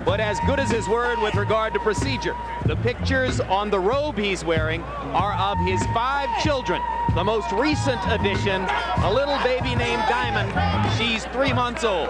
but as good as his word with regard to procedure. The pictures on the robe he's wearing are of his 5 children. The most recent addition, a little baby named Diamond. She's 3 months old.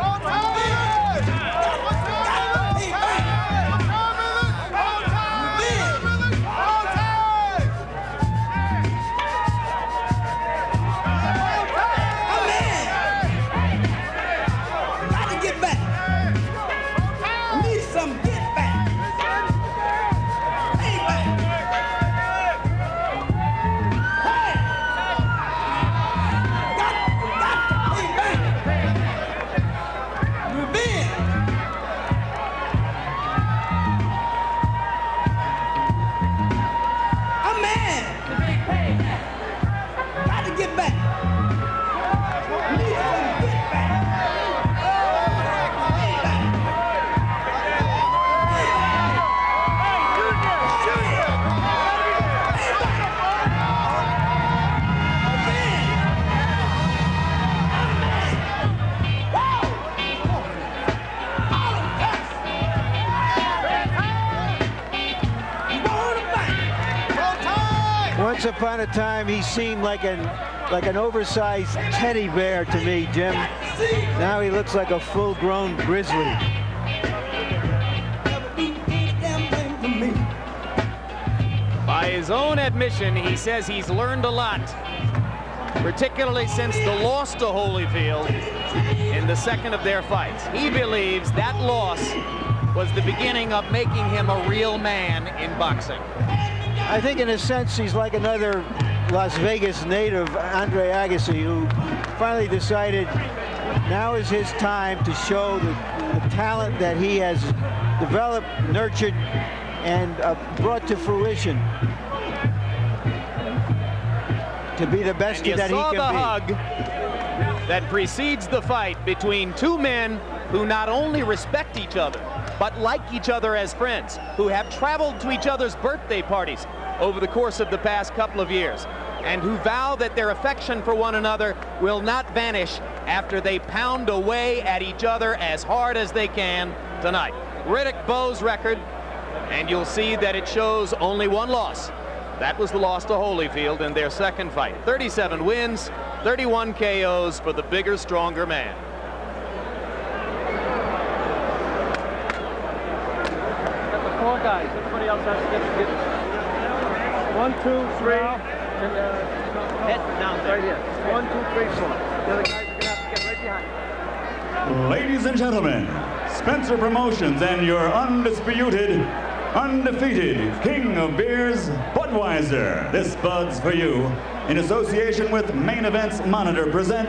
Once upon a time, he seemed like an oversized teddy bear to me, Jim. Now he looks like a full-grown grizzly. By his own admission, he says he's learned a lot, particularly since the loss to Holyfield in the second of their fights. He believes that loss was the beginning of making him a real man in boxing. I think in a sense he's like another Las Vegas native, Andre Agassi, who finally decided now is his time to show the talent that he has developed, nurtured, and brought to fruition to be the best that he can be. You saw the hug that precedes the fight between 2 men who not only respect each other, but like each other as friends, who have traveled to each other's birthday parties over the course of the past couple of years, and who vow that their affection for one another will not vanish after they pound away at each other as hard as they can tonight. Riddick Bowe's record, and you'll see that it shows only 1 loss. That was the loss to Holyfield in their second fight. 37 wins, 31 KOs for the bigger, stronger man. Got the 4 guys. Everybody else has to get 1, 2, 3, and head down right here. 1, 2, 3, 4. The other guys are gonna have to get right behind. Ladies and gentlemen, Spencer Promotions and your undisputed, undefeated king of beers, Budweiser. This Bud's for you, in association with Main Events Monitor, present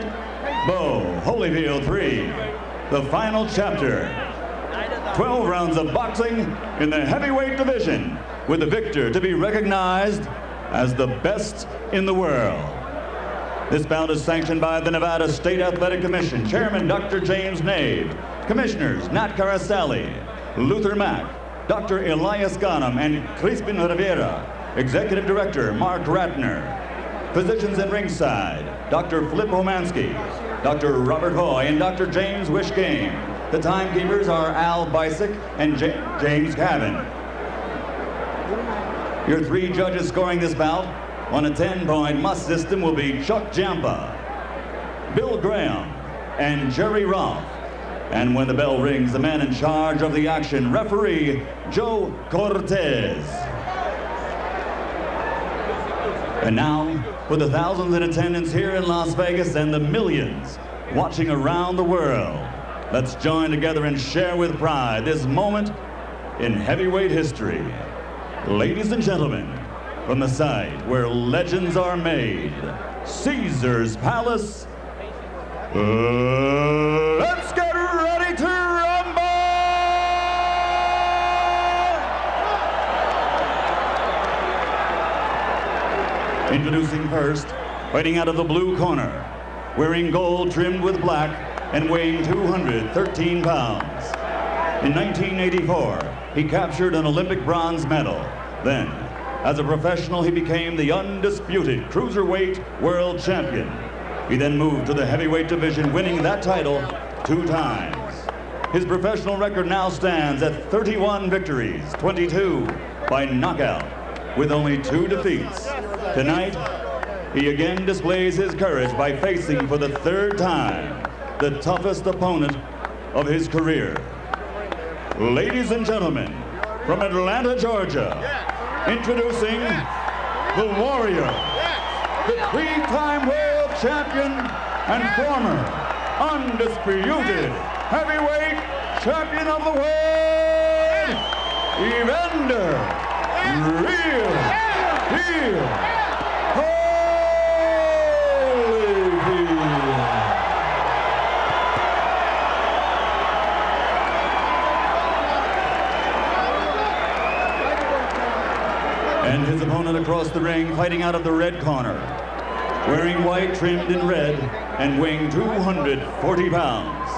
Bowe Holyfield 3, the final chapter. 12 rounds of boxing in the heavyweight division, with the victor to be recognized as the best in the world. This bout is sanctioned by the Nevada State Athletic Commission, Chairman Dr. James Nave, Commissioners Nat Carasali, Luther Mack, Dr. Elias Ghanem, and Crispin Rivera, Executive Director Mark Ratner, Physicians at ringside, Dr. Flip Romansky, Dr. Robert Hoy, and Dr. James Wishgame. The timekeepers are Al Bisick and James Cavan. Your 3 judges scoring this bout on a 10-point must system will be Chuck Giampa, Bill Graham, and Jerry Roth. And when the bell rings, the man in charge of the action, referee Joe Cortez. And now, for the thousands in attendance here in Las Vegas and the millions watching around the world, let's join together and share with pride this moment in heavyweight history. Ladies and gentlemen, from the site where legends are made, Caesar's Palace, let's get ready to rumble! Introducing first, fighting out of the blue corner, wearing gold trimmed with black and weighing 213 pounds. In 1984, he captured an Olympic bronze medal. Then, as a professional, he became the undisputed cruiserweight world champion. He then moved to the heavyweight division, winning that title 2 times. His professional record now stands at 31 victories, 22 by knockout, with only 2 defeats. Tonight, he again displays his courage by facing for the 3rd time the toughest opponent of his career. Ladies and gentlemen, from Atlanta, Georgia, introducing the Warrior, the 3-time world champion and former undisputed heavyweight champion of the world, Evander Holyfield. And his opponent across the ring, fighting out of the red corner, wearing white trimmed in red and weighing 240 pounds.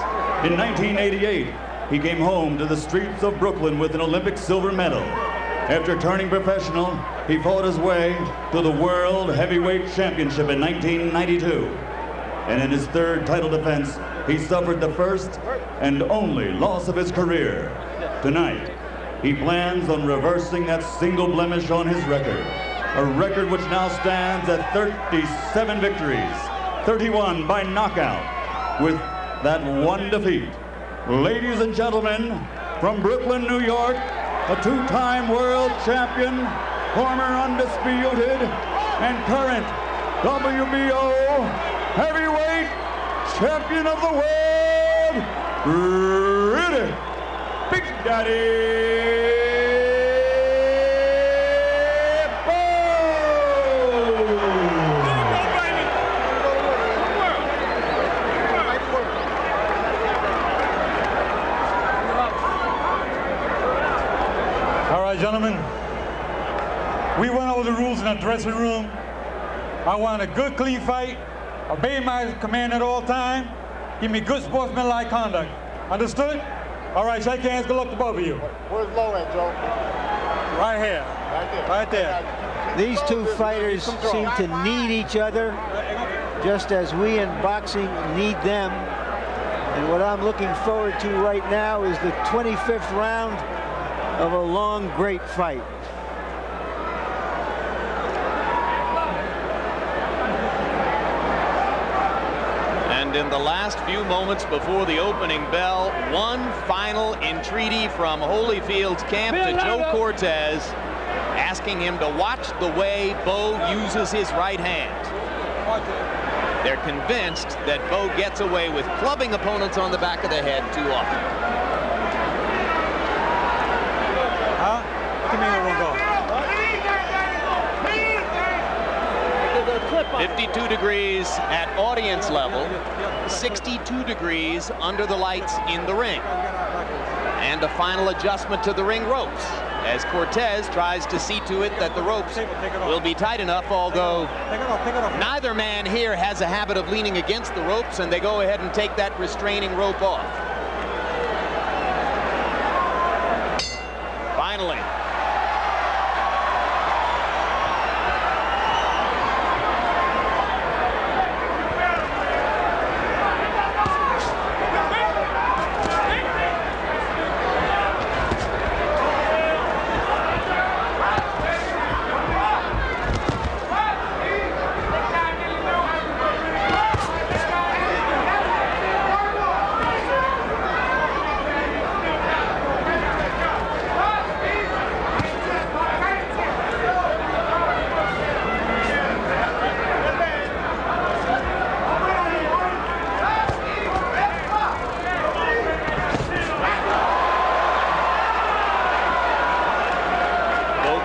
In 1988, he came home to the streets of Brooklyn with an Olympic silver medal. After turning professional, he fought his way to the World Heavyweight Championship in 1992. And in his 3rd title defense, he suffered the first and only loss of his career. Tonight, he plans on reversing that single blemish on his record, a record which now stands at 37 victories, 31 by knockout, with that 1 defeat. Ladies and gentlemen, from Brooklyn, New York, a 2-time world champion, former undisputed and current WBO heavyweight champion of the world, Riddick Big Daddy Gentlemen, we went over the rules in the dressing room. I want a good, clean fight, obey my command at all time, give me good sportsmanlike conduct. Understood? All right, shake hands, good luck to both of you. Where's low at, Joe? Right here. Right there. Right there. These 2 fighters seem to need each other, just as we in boxing need them. And what I'm looking forward to right now is the 25th round of a long, great fight. And in the last few moments before the opening bell, one final entreaty from Holyfield's camp to Joe Cortez, asking him to watch the way Bowe uses his right hand. They're convinced that Bowe gets away with clubbing opponents on the back of the head too often. 52 degrees at audience level, 62 degrees under the lights in the ring. And a final adjustment to the ring ropes as Cortez tries to see to it that the ropes will be tight enough, although neither man here has a habit of leaning against the ropes, and they go ahead and take that restraining rope off. Finally.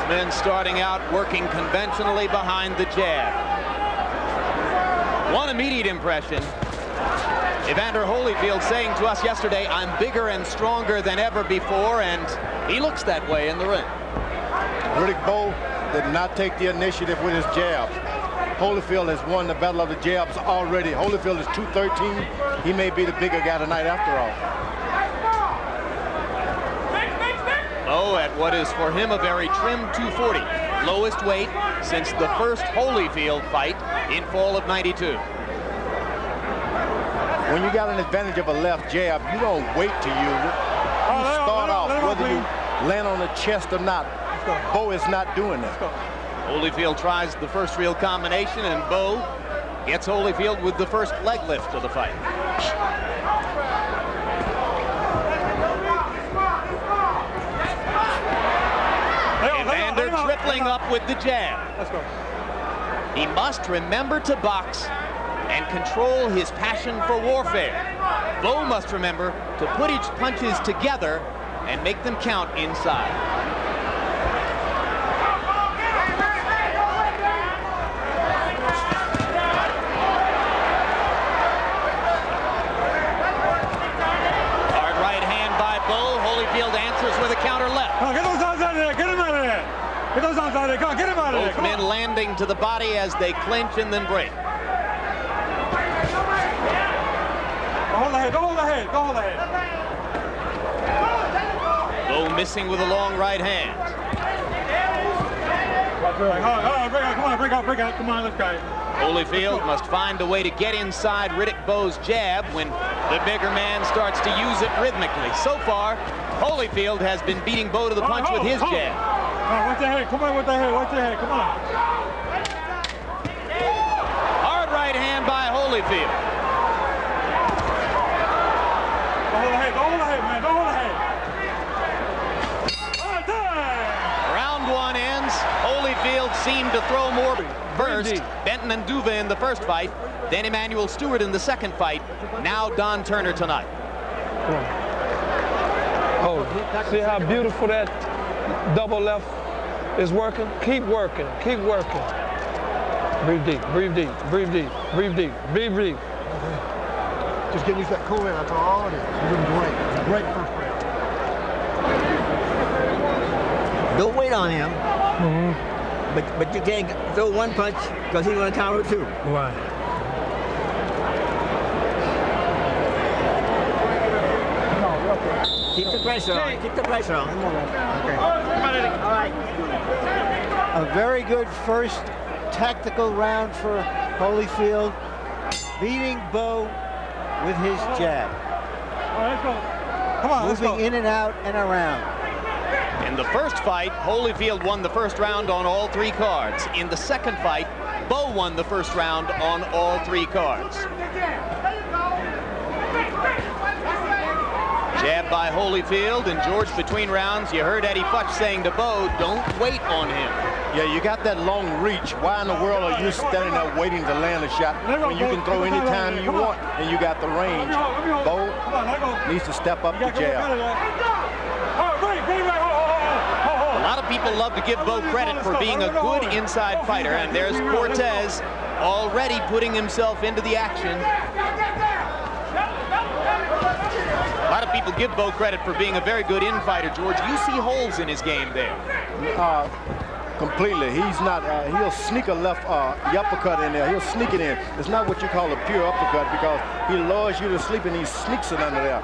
Men starting out working conventionally behind the jab. One immediate impression, Evander Holyfield saying to us yesterday, I'm bigger and stronger than ever before, and he looks that way in the ring. Riddick Bowe did not take the initiative with his jabs. Holyfield has won the battle of the jabs already. Holyfield is 213. He may be the bigger guy tonight after all. Oh, at what is for him a very trim 240, lowest weight since the first Holyfield fight in fall of '92. When you got an advantage of a left jab, you don't wait to use it. You start off, whether you land on the chest or not. Bowe is not doing that. Holyfield tries the first real combination, and Bowe gets Holyfield with the first leg lift of the fight. Evander tripling up with the jab. Let's go. He must remember to box and control his passion for warfare. Bowe must remember to put his punches together and make them count inside. Hard right hand by Bowe. Holyfield answers with a counter left. Come on, get those arms out of there. Get him out of there. Get those arms out of there. Come on, get him out of there. Both men landing to the body as they clinch and then break. Hold the head, don't hold the head, don't hold the head. Bowe missing with a long right hand. Break out, come on, let's go. Holyfield must find a way to get inside Riddick Bowe's jab when the bigger man starts to use it rhythmically. So far, Holyfield has been beating Bowe to the punch with his jab. Watch the head, come on with the head, watch the head, come on. Hard right hand by Holyfield. Don't hold the head, man, don't hold the head. All right. Round one ends. Holyfield seemed to throw more first. Benton and Duva in the first fight. Then Emmanuel Stewart in the second fight. Now Don Turner tonight. Oh, see how beautiful that double left is working? Keep working, keep working. Breathe deep, breathe deep, breathe deep, breathe deep, breathe deep. Just getting used to that cool in, that's all it is. You're doing great. Great first round. Don't wait on him. But you can't throw one punch because he's going to counter two. Right. Keep the pressure on. Keep the pressure on. Okay. All right. A very good first tactical round for Holyfield, beating Bowe with his jab. All right, let's go. Come on, let's go. Moving in and out and around. In the first fight, Holyfield won the first round on all three cards. In the second fight, Bowe won the first round on all three cards. Jab by Holyfield, and George, between rounds, you heard Eddie Futch saying to Bowe, don't wait on him. Yeah, you got that long reach. Why in the world are you standing there waiting to land a shot when you can throw any time you want and you got the range? Bowe needs to step up the jab. A lot of people love to give Bowe credit for being a good inside fighter, and there's Cortez already putting himself into the action. A lot of people give Bowe credit for being a very good in-fighter, George. You see holes in his game there. Completely. He's not, he'll sneak a left uppercut in there. He'll sneak it in. It's not what you call a pure uppercut because he lures you to sleep and he sneaks it under there.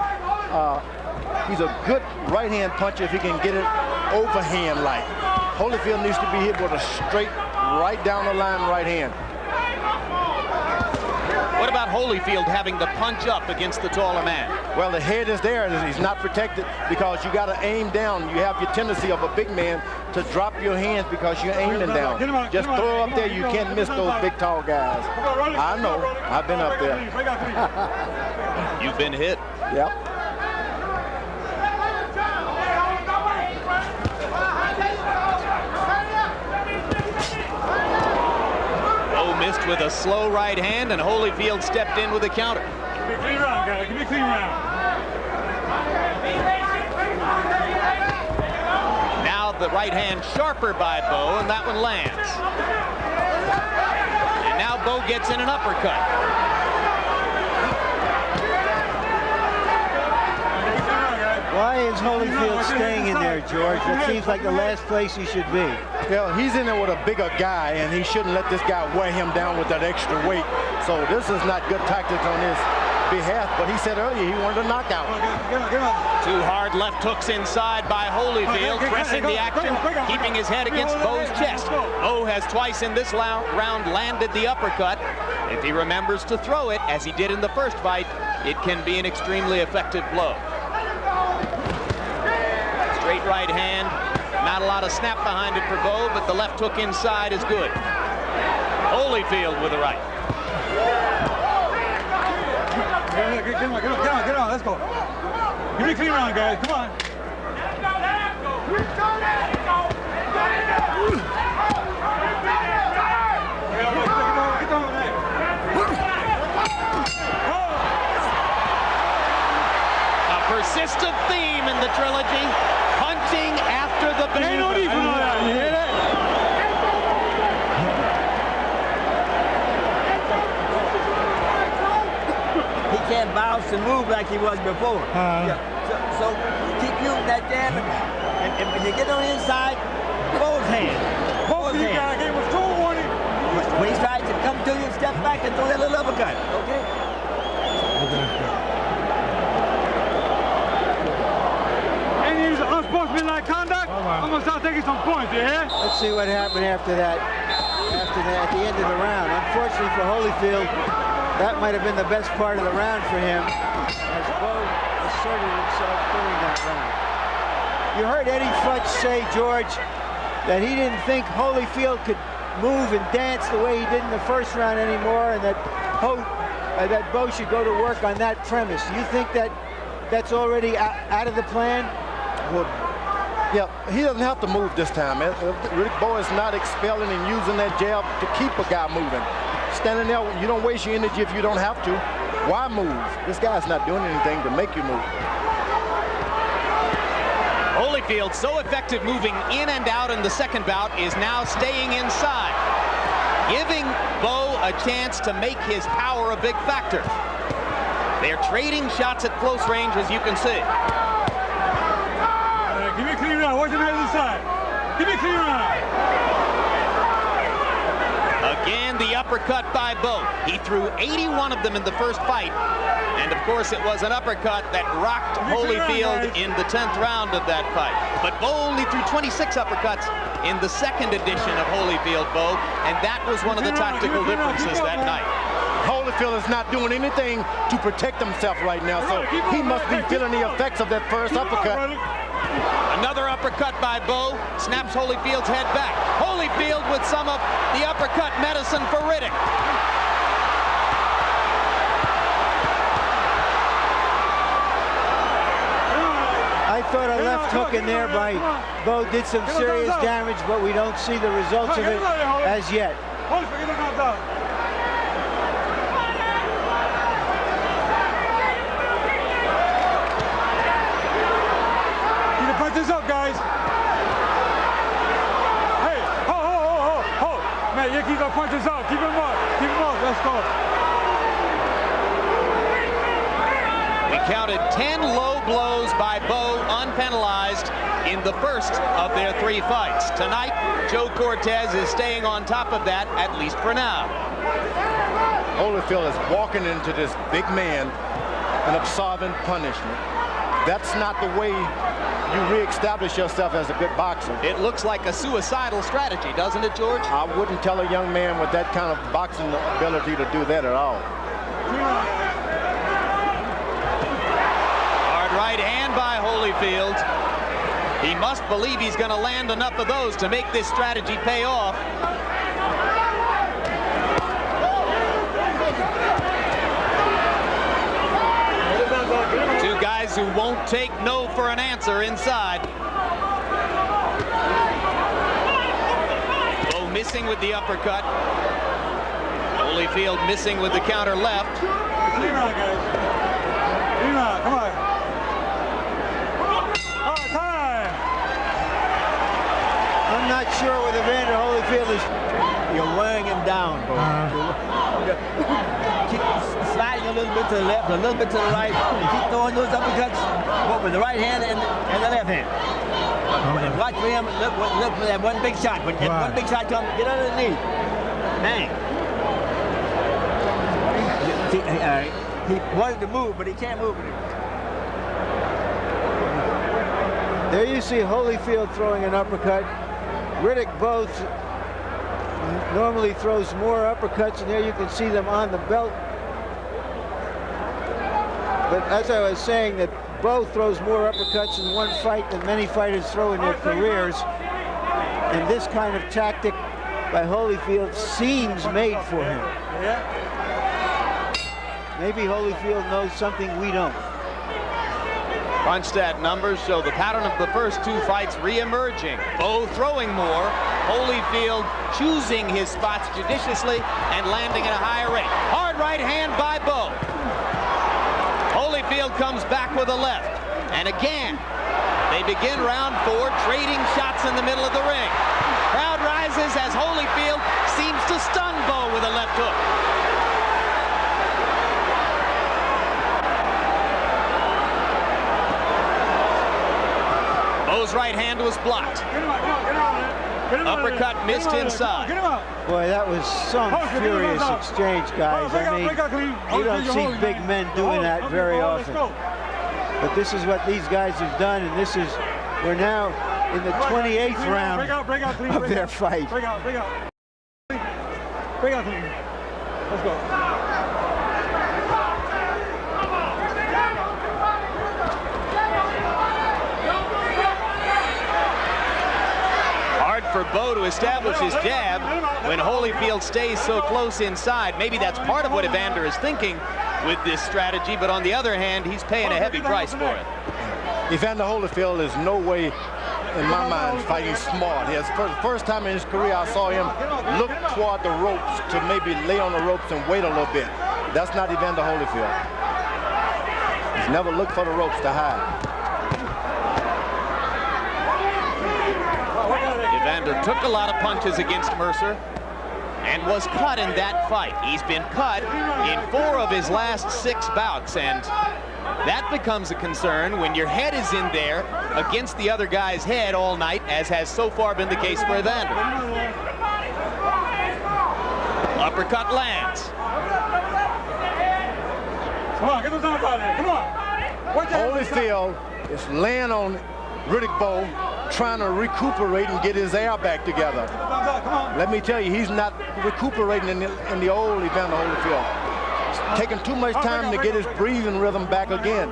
He's a good right-hand puncher if he can get it overhand like. Holyfield needs to be hit with a straight, right down the line right hand. What about Holyfield having to punch up against the taller man? Well, the head is there, and he's not protected because you got to aim down. You have your tendency of a big man to drop your hands because you're aiming down. Just throw up there. You can't miss those big, tall guys. I know. I've been up there. You've been hit. Yep. Missed with a slow right hand, and Holyfield stepped in with a counter. Give me a clean round, guys. Give me a clean round. Now the right hand sharper by Bowe, and that one lands. And now Bowe gets in an uppercut. Why is Holyfield staying in there, George? It seems like the last place he should be. Well, he's in there with a bigger guy, and he shouldn't let this guy wear him down with that extra weight. So this is not good tactics on his behalf, but he said earlier he wanted a knockout. Two hard left hooks inside by Holyfield, pressing the action, keeping his head against Bowe's chest. Bowe has twice in this round landed the uppercut. If he remembers to throw it, as he did in the first fight, it can be an extremely effective blow. Straight right hand. Not a lot of snap behind it for Bowe, but the left hook inside is good. Holyfield with the right. Get on, let's go. Give me a clean round, guys, come on. A persistent theme in the trilogy, punching after the bell. Ain't no need for that, you hear that? He can't bounce and move like he was before. Yeah. So keep using that jab, and when you get on the inside, both hands. Both of you guys gave us 2 warning. When he tries to come to you, step back and throw that little uppercut. Okay? And use unsportsmanlike conduct. I'm gonna start taking some points, you hear? Let's see what happened after that. At the end of the round. Unfortunately for Holyfield, that might have been the best part of the round for him, as Bowe asserted himself during that round. You heard Eddie Futch say, George, that he didn't think Holyfield could move and dance the way he did in the first round anymore, and that Bowe should go to work on that premise. Do you think that that's already out of the plan? Well, yeah, he doesn't have to move this time. Riddick Bowe is not expelling and using that jab to keep a guy moving. Standing there, you don't waste your energy if you don't have to. Why move? This guy's not doing anything to make you move. Holyfield, so effective moving in and out in the second bout, is now staying inside, giving Bowe a chance to make his power a big factor. They're trading shots at close range, as you can see. Give me a clean round. Watch him on the other side. Give me a clean round. Again, the uppercut by Bowe. He threw 81 of them in the first fight. And of course, it was an uppercut that rocked Holyfield in the 10th round of that fight. But Bowe only threw 26 uppercuts in the second edition of Holyfield Bowe, and that was one of the tactical differences that night. Holyfield is not doing anything to protect himself right now, so he must be feeling the effects of that first uppercut. Another uppercut by Bowe snaps Holyfield's head back. Holyfield with some of the uppercut medicine for Riddick. I thought a left hook in there by Bowe did some serious damage, but we don't see the results of it as yet. Punch this up, guys. Hey, ho. Man, you keep the punches up. Keep him up. Keep him up. Let's go. We counted 10 low blows by Bowe unpenalized in the first of their 3 fights. Tonight, Joe Cortez is staying on top of that, at least for now. Holyfield is walking into this big man and absorbing punishment. That's not the way you reestablish yourself as a good boxer. It looks like a suicidal strategy, doesn't it, George? I wouldn't tell a young man with that kind of boxing ability to do that at all. Hard right hand by Holyfield. He must believe he's going to land enough of those to make this strategy pay off. Two guys who won't take no for an answer inside. Bowe missing with the uppercut. Holyfield missing with the counter left. Come on. Time. I'm not sure whether Evander Holyfield is... You're wearing him down, Bowe. Keep sliding a little bit to the left, a little bit to the right, and keep throwing those uppercuts with the right hand and the left hand. And watch for him, look for that one big shot. When that one big shot comes, get underneath. Bang. He wanted to move, but he can't move. There you see Holyfield throwing an uppercut. Riddick Bowe normally throws more uppercuts, and there you can see them on the belt. But as I was saying, that Bowe throws more uppercuts in one fight than many fighters throw in their careers. And this kind of tactic by Holyfield seems made for him. Maybe Holyfield knows something we don't. Punch stat numbers show the pattern of the first two fights re-emerging. Bowe throwing more, Holyfield choosing his spots judiciously and landing at a higher rate. Hard right hand by Bowe. Holyfield comes back with a left. And again, they begin round 4, trading shots in the middle of the ring. Crowd rises as Holyfield seems to stun Bowe with a left hook. Bowe's right hand was blocked. Uppercut missed inside. Boy, that was some furious exchange, guys. I mean, you don't see big men doing that very often. But this is what these guys have done, and this is, we're now in the 28th round of their fight. Break out. Let's go. For Bowe to establish his jab when Holyfield stays so close inside. Maybe that's part of what Evander is thinking with this strategy, but on the other hand, he's paying a heavy price for it. Evander Holyfield is no way, in my mind, fighting smart. For the first time in his career, I saw him look toward the ropes to maybe lay on the ropes and wait a little bit. That's not Evander Holyfield. He's never looked for the ropes to hide. Evander took a lot of punches against Mercer and was cut in that fight. He's been cut in 4 of his last 6 bouts, and that becomes a concern when your head is in there against the other guy's head all night, as has so far been the case for Evander. Uppercut lands. Come on, get those arms out of there. Come on. Holyfield is laying on Riddick Bowe, trying to recuperate and get his air back together. Let me tell you, he's not recuperating in the old Evander Holyfield. It's taking too much time to get his breathing rhythm back again.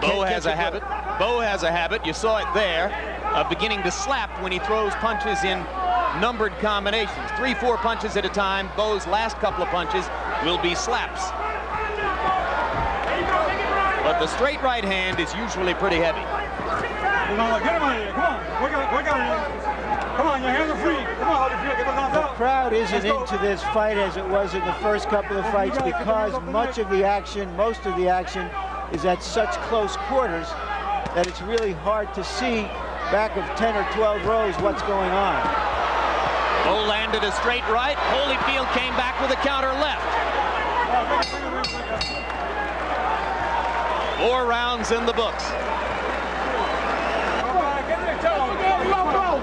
Bowe has a habit. Bowe has a habit. You saw it there, of beginning to slap when he throws punches in numbered combinations. 3-4 punches at a time. Bowe's last couple of punches will be slaps. But the straight right hand is usually pretty heavy. Get him out of here. Come on. Work out of here. Come on, your hands are free. Come on, Holyfield, get those arms out. The crowd isn't into this fight as it was in the first couple of fights because most of the action is at such close quarters that it's really hard to see back of 10 or 12 rows what's going on. Bowe landed a straight right. Holyfield came back with a counter left. 4 rounds in the books.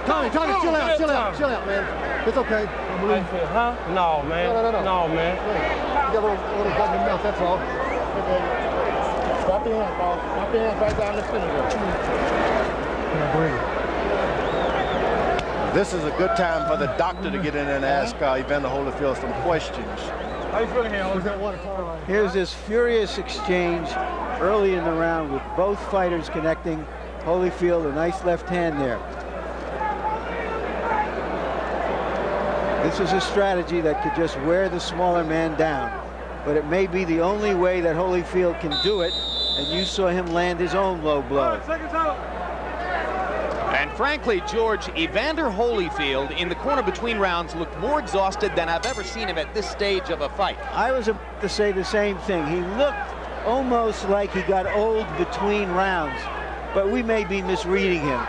Tommy, chill out, man. It's okay. Huh? No, man. No, man. You got a little bug in your mouth, that's all. Okay. Stop your hands, Paul. Stop your hands right down the center there. This is a good time for the doctor to get in and ask Evander Holyfield some questions. How you feeling here? Here's this furious exchange early in the round with both fighters connecting. Holyfield, a nice left hand there. This is a strategy that could just wear the smaller man down, but it may be the only way that Holyfield can do it, and you saw him land his own low blow. And frankly, George, Evander Holyfield in the corner between rounds looked more exhausted than I've ever seen him at this stage of a fight. I was about to say the same thing. He looked almost like he got old between rounds, but we may be misreading him.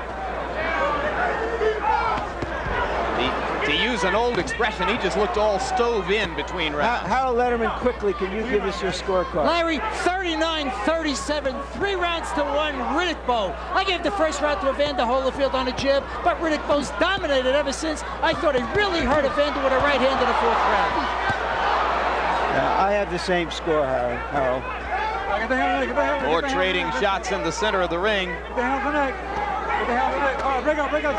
To use an old expression, he just looked all stove in between rounds. Harold Letterman, quickly, can you give us your scorecard? Larry, 39-37, 3 rounds to 1, Riddick Bowe. I gave the first round to Evander Holyfield on a jab, but Riddick Bowe's dominated ever since. I thought he really hurt Evander with a right hand in the 4th round. I have the same score, Harold. More trading shots in the center of the ring.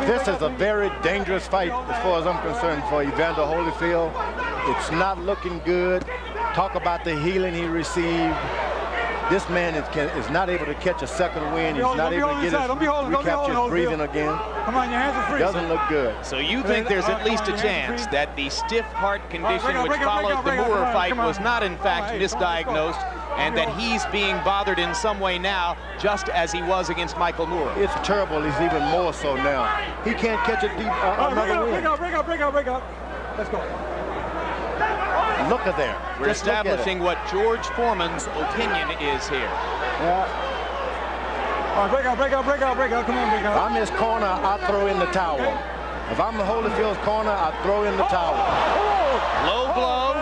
This is a very dangerous fight as far as I'm concerned for Evander Holyfield. It's not looking good. Talk about the healing he received. This man is not able to catch a second win. He's not able to get recapture his breathing again. Come on, your hands are free. Doesn't look good. So you think there's at least a chance that the stiff heart condition which followed the Moore fight was not in fact misdiagnosed, and that he's being bothered in some way now, just as he was against Michael Moore? It's terrible. He's even more so now. He can't catch a deep another win. Break up. Let's go. Look at there. We're establishing what George Foreman's opinion is here. Yeah. All right, break up. Come on, break up. If I'm his corner, I throw in the towel. If I'm the Holyfield's corner, I throw in the towel. Low blow,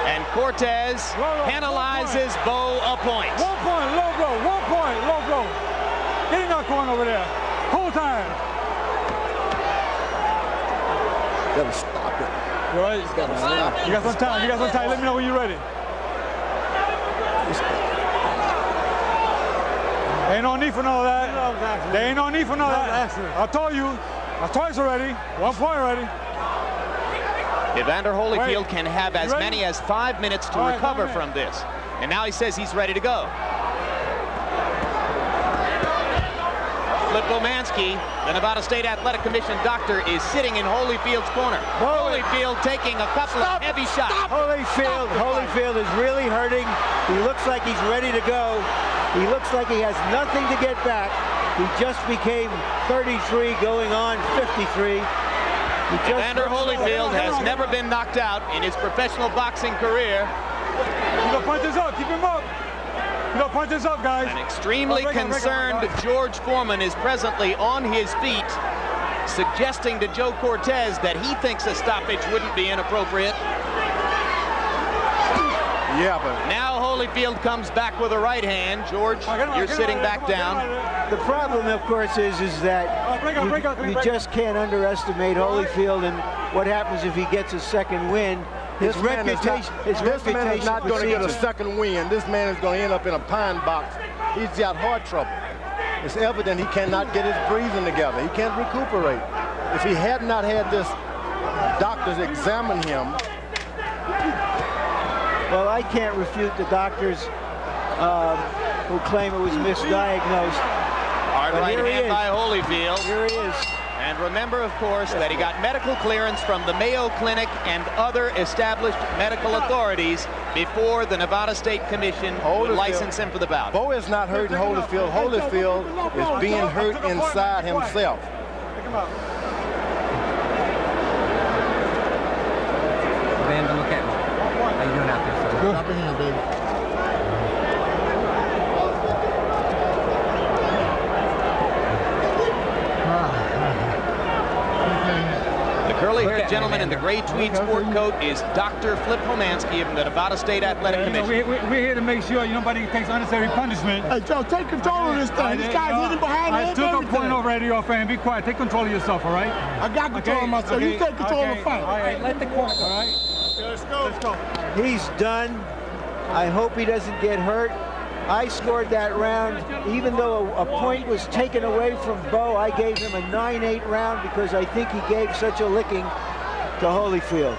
and Cortez penalizes Bowe a point. 1 point, low blow. 1 point, low blow. Get in that corner over there. Whole time. Gotta stop it. You all right? You got some time. Let me know when you're ready. Ain't no need for none of that. There ain't no need for none of that. I told you. Twice already. 1 point already. Evander Holyfield can have as many as 5 minutes to recover from this. And now he says he's ready to go. Flip Bomansky, the Nevada State Athletic Commission doctor, is sitting in Holyfield's corner. Holyfield taking a couple of heavy shots. Holyfield is really hurting. He looks like he's ready to go. He looks like he has nothing to get back. He just became 33 going on 53. Evander Holyfield has never been knocked out in his professional boxing career. You don't punch this up, keep him up. You don't punch this up, guys. An extremely concerned George Foreman is presently on his feet, suggesting to Joe Cortez that he thinks a stoppage wouldn't be inappropriate. Yeah, but now Holyfield comes back with a right hand. George, you're sitting back down. The problem, of course, is that you just can't underestimate Holyfield and what happens if he gets a second win. His reputation is not going to get a second win. This man is going to end up in a pine box. He's got heart trouble. It's evident he cannot get his breathing together. He can't recuperate. If he had not had this doctors examine him. Well, I can't refute the doctors who claim it was misdiagnosed. Hard right hand by Holyfield. Here he is. And remember, of course, that he got medical clearance from the Mayo Clinic and other established medical authorities before the Nevada State Commission would license him for the bout. Bowe is not hurting Holyfield. Holyfield is being hurt inside himself. Pick him up. Evander, look at me. How you doing out there, sir? Good. Drop your hand, baby. Curly-haired gentleman in the gray tweed sport coat is Dr. Flip Bomansky of the Nevada State Athletic Commission. We're here to make sure nobody takes unnecessary punishment. Hey, Joe, take control of this thing. This guy's hitting behind I took a point already off, and be quiet. Take control of yourself, all right? I got control of myself. You take control of the fight. All right, let the corner, all right? Let's go. Let's go. He's done. I hope he doesn't get hurt. I scored that round. Even though a point was taken away from Bowe, I gave him a 9-8 round because I think he gave such a licking to Holyfield.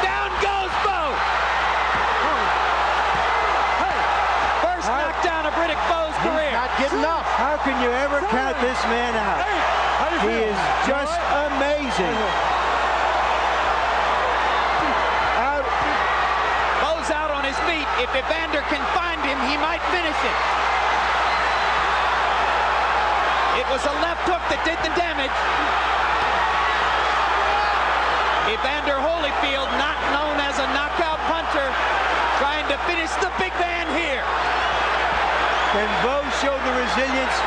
Down goes Bowe! First knockdown of Riddick Bowe's career. Not getting up. How can you ever count this man out? He is just amazing. Bowe's out on his feet. If Evander can find him, he might finish it. It was a left hook that did the damage. Evander Holyfield, not known as a knockout puncher, trying to finish the big man here. Can Bowe show the resilience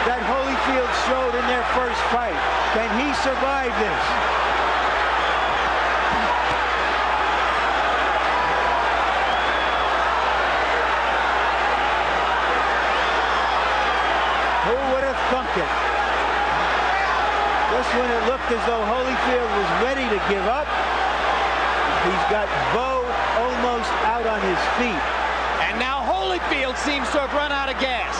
that Holyfield showed in their first fight? Can he survive this? Who would have thunk it? Just when it looked as though Holyfield was ready to give up, he's got Bowe almost out on his feet. And now Holyfield seems to have run out of gas.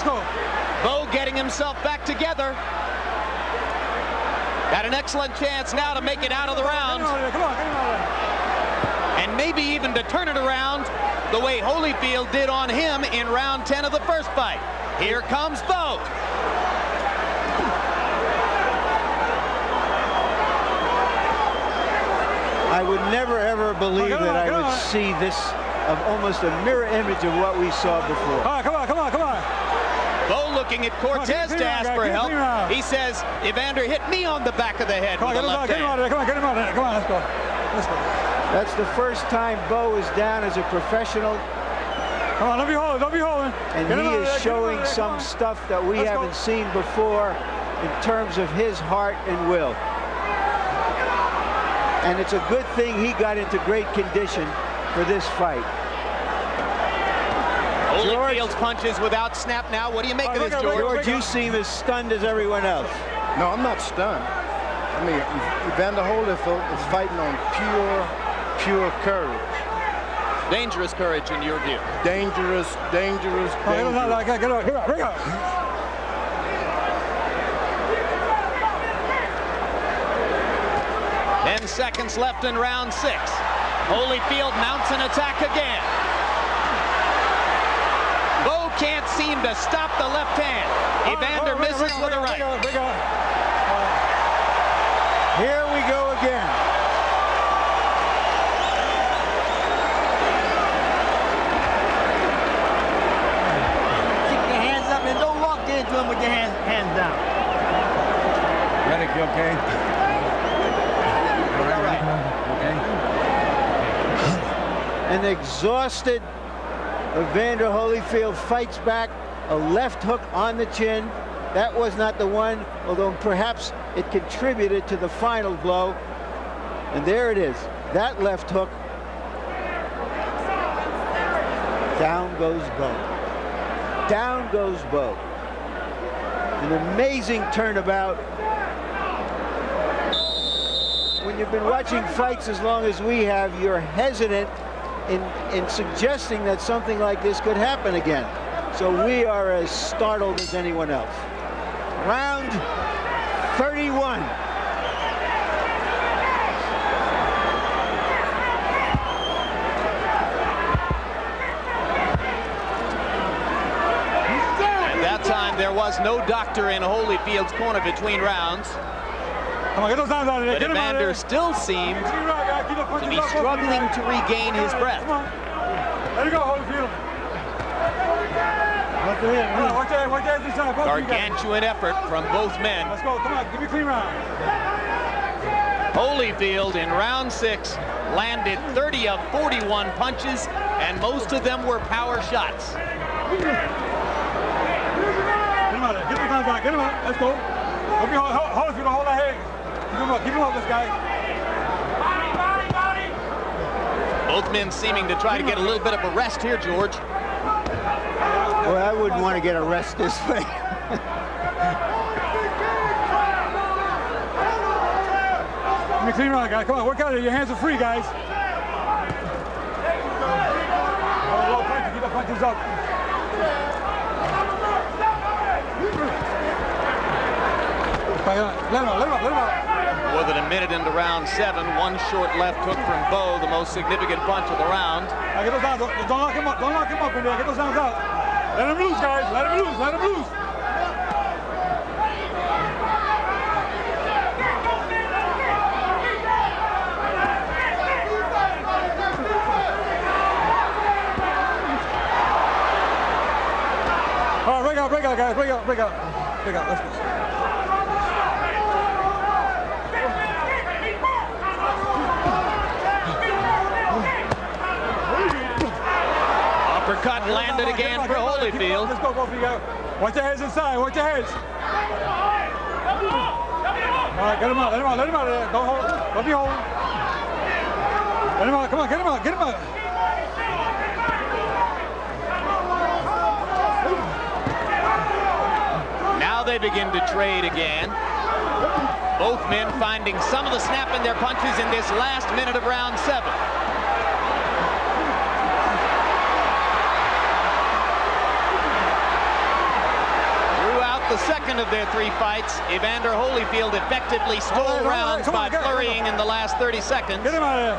go. Bowe getting himself back together. Got an excellent chance now to make it out of the round. Come on, get him out of there. And maybe even to turn it around the way Holyfield did on him in round 10 of the first fight. Here comes Bowe. I would never ever believe that I would see this of almost a mirror image of what we saw before. Come on. Bowe looking at Cortez to ask for help. He says, Evander hit me on the back of the head with the left hand. Get him out of there. Come on, get him out of there. Come on, let's go. That's the first time Bowe is down as a professional. Come on, don't be holding. And he is showing some stuff that we haven't seen before in terms of his heart and will. And it's a good thing he got into great condition for this fight. Holyfield's punches without snap now. What do you make of this, George? George, you seem as stunned as everyone else. No, I'm not stunned. I mean, Evander Holyfield is fighting on pure courage. Dangerous courage in your view. Dangerous. Get up. 10 seconds left in round 6. Holyfield mounts an attack again. Bowe can't seem to stop the left hand. Evander misses with a right. Here we go again. Keep your hands up and don't walk into him with your hands down. Riddick, you okay? An exhausted Evander Holyfield fights back, a left hook on the chin. That was not the one, although perhaps it contributed to the final blow. And there it is, that left hook. Down goes Bowe. Down goes Bowe. An amazing turnabout. When you've been watching fights as long as we have, you're hesitant in suggesting that something like this could happen again. So we are as startled as anyone else. Round 31. At that time, there was no doctor in Holyfield's corner between rounds. Come on, get those hands out of there. But Evander still seemed to be struggling to regain his breath. There you go, Holyfield. Gargantuan effort from both men. Let's go, come on, give me a clean round. Holyfield in round 6 landed 30 of 41 punches, and most of them were power shots. Get him out there, get the guns out, get him out, let's go. Holyfield, hold that head. Keep him up, this guy. Both men seeming to try to get a little bit of a rest here, George. Well, I wouldn't want to get a rest this way. Give me a clean round, guys. Come on, work out of it. Your hands are free, guys. Keep the punches up. Let him out. More than a minute into round 7, one short left hook from Bowe, the most significant punch of the round. Get those down. Don't lock him up. Don't lock him up in there. Get those downs out. Let him loose, guys. Let him loose. Let him loose. All right, break out, guys. Break out. Let's go. Uppercut landed again for Holyfield. Let's go, both of you guys. Watch your heads inside. Watch your heads. All right, get him out. Let him out of there. Don't be holding. Let him out. Come on, get him out. Now they begin to trade again. Both men finding some of the snap in their punches in this last minute of round 7. the second of their 3 fights. Evander Holyfield effectively stole rounds by flurrying in the last 30 seconds. Get him out of there.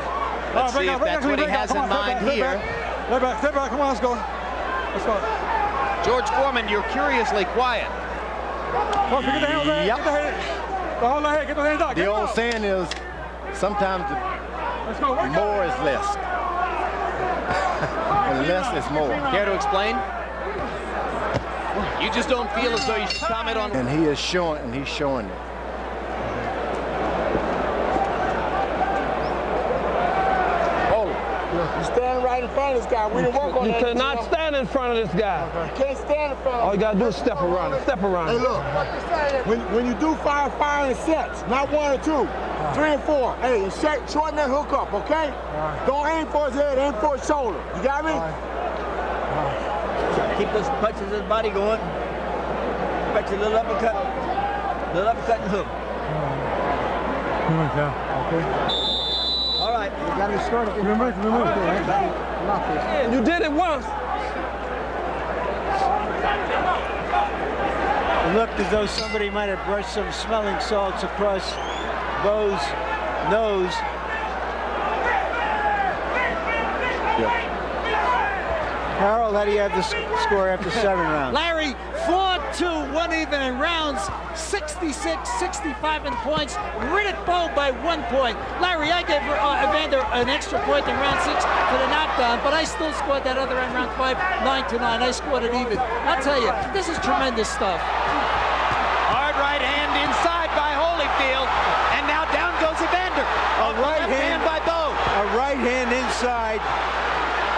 Let's see if that's what he has in mind here. Step back, come on, let's go. Let's go. George Foreman, you're curiously quiet. Get the hands out. Yep. Get the head. Hold the head, get the hands out. The old saying is, sometimes more is less. And less is more. Care to explain? You just don't feel as though you should comment on... And he is showing, and he's showing it. You stand right in front of this guy. We didn't work on that. You cannot stand in front of this guy. You can't stand in front of him. All you gotta do is step around him. Step around him. Hey, look. When you do fire in sets, not 1 or 2, 3 and 4. Hey, and shorten that hook up, okay? Don't aim for his head, aim for his shoulder. You got me? Keep those punches in his body going. Back to the little uppercut and hook. Okay. All right. You got to start it. Remember. You did it once. It looked as though somebody might have brushed some smelling salts across Bowe's nose. Harold, how do you have the score after 7 rounds? Larry, 4-2, 1 even in rounds, 66-65 in points. Riddick Bowe by 1 point. Larry, I gave Evander an extra point in round 6 for the knockdown, but I still scored that other in round 5, 9-9. I scored it even. I'll tell you, this is tremendous stuff. Hard right hand inside by Holyfield, and now down goes Evander. A right hand by Bowe. A right hand inside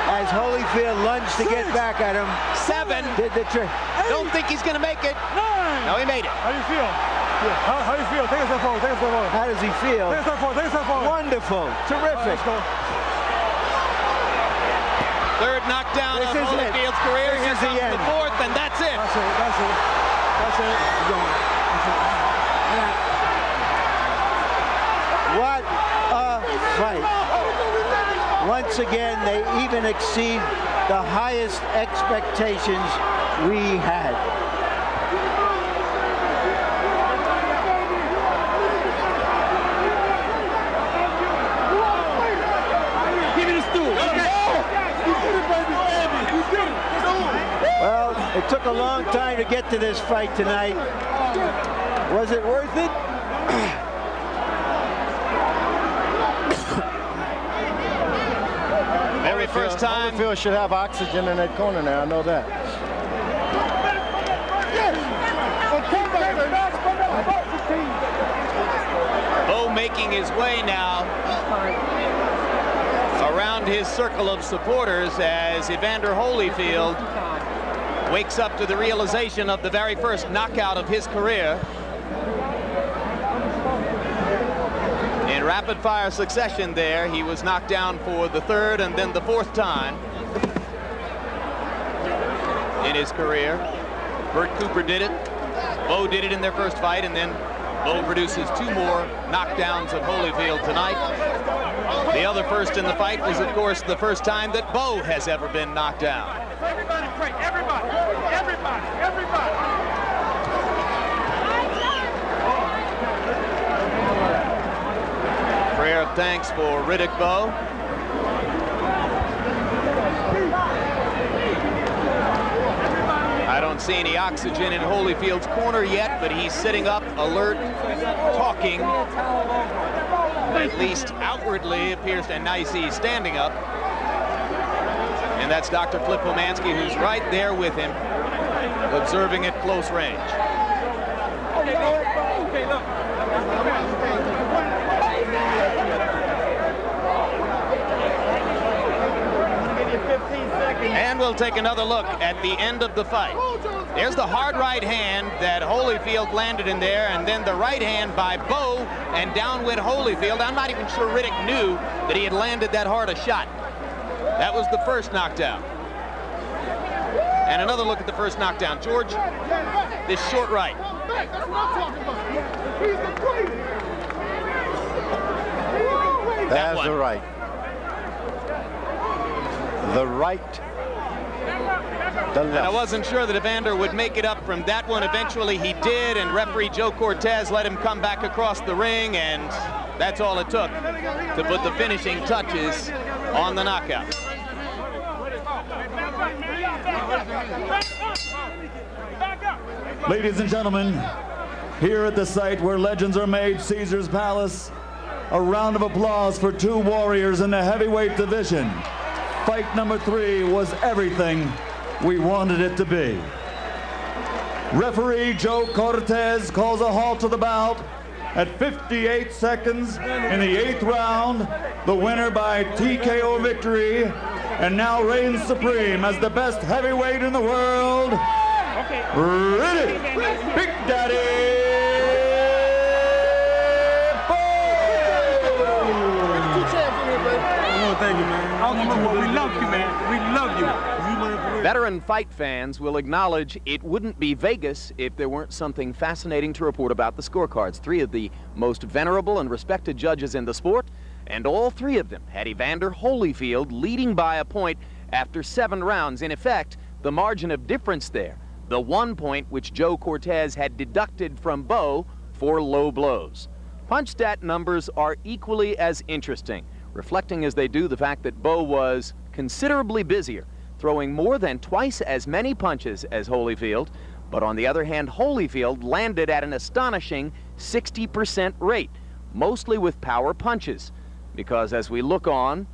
as Holyfield lunged to get back at him. 7. Did the trick. Don't think he's going to make it. 9. No, he made it. How do you feel? How do you feel? Take a step forward. Take a step forward. How does he feel? Take a step forward. Take a step forward. Wonderful. Terrific. Let's go. Third knockdown of Holyfield's career. Here comes the 4th, and that's it. That's it. That's it. That's it. You're going. What a fight. Once again, they even exceed the highest expectations we had. Give me the stool. Well, it took a long time to get to this fight tonight. Was it worth it? Very first time. Holyfield should have oxygen in that corner now. I know that. Bowe making his way now around his circle of supporters as Evander Holyfield wakes up to the realization of the very first knockout of his career. In rapid-fire succession there, he was knocked down for the 3rd and then the 4th time in his career. Bert Cooper did it. Bowe did it in their first fight, and then Bowe produces 2 more knockdowns of Holyfield tonight. The other first in the fight was, of course, the first time that Bowe has ever been knocked down. Everybody pray. Everybody. Prayer of thanks for Riddick Bowe. I don't see any oxygen in Holyfield's corner yet, but he's sitting up, alert, talking. At least outwardly appears to, and now you see he's standing up. And that's Dr. Flip Pomansky, who's right there with him, observing at close range. Okay, look. And we'll take another look at the end of the fight. There's the hard right hand that Holyfield landed in there, and then the right hand by Bowe, and down went Holyfield. I'm not even sure Riddick knew that he had landed that hard a shot. That was the first knockdown. And another look at the first knockdown. George, this short right. That's the right. The right And I wasn't sure that Evander would make it up from that one. Eventually he did, and referee Joe Cortez let him come back across the ring, and that's all it took to put the finishing touches on the knockout. Ladies and gentlemen, here at the site where legends are made, Caesar's Palace, a round of applause for two warriors in the heavyweight division. Fight number 3 was everything we wanted it to be. Referee Joe Cortez calls a halt to the bout at 58 seconds in the 8th round. The winner by TKO victory, and now reigns supreme as the best heavyweight in the world, Riddick Big Daddy Bowe! Thank you, man. We love you, man. We love you. Veteran fight fans will acknowledge it wouldn't be Vegas if there weren't something fascinating to report about the scorecards. 3 of the most venerable and respected judges in the sport, and all 3 of them had Evander Holyfield leading by a point after 7 rounds. In effect, the margin of difference there, the 1 point which Joe Cortez had deducted from Bowe for low blows. Punch stat numbers are equally as interesting, reflecting as they do the fact that Bowe was considerably busier, throwing more than twice as many punches as Holyfield, but on the other hand, Holyfield landed at an astonishing 60% rate, mostly with power punches, because as we look on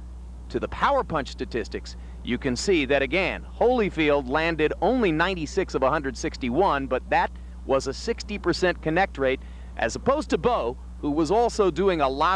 to the power punch statistics, you can see that again, Holyfield landed only 96 of 161, but that was a 60% connect rate, as opposed to Bowe, who was also doing a lot of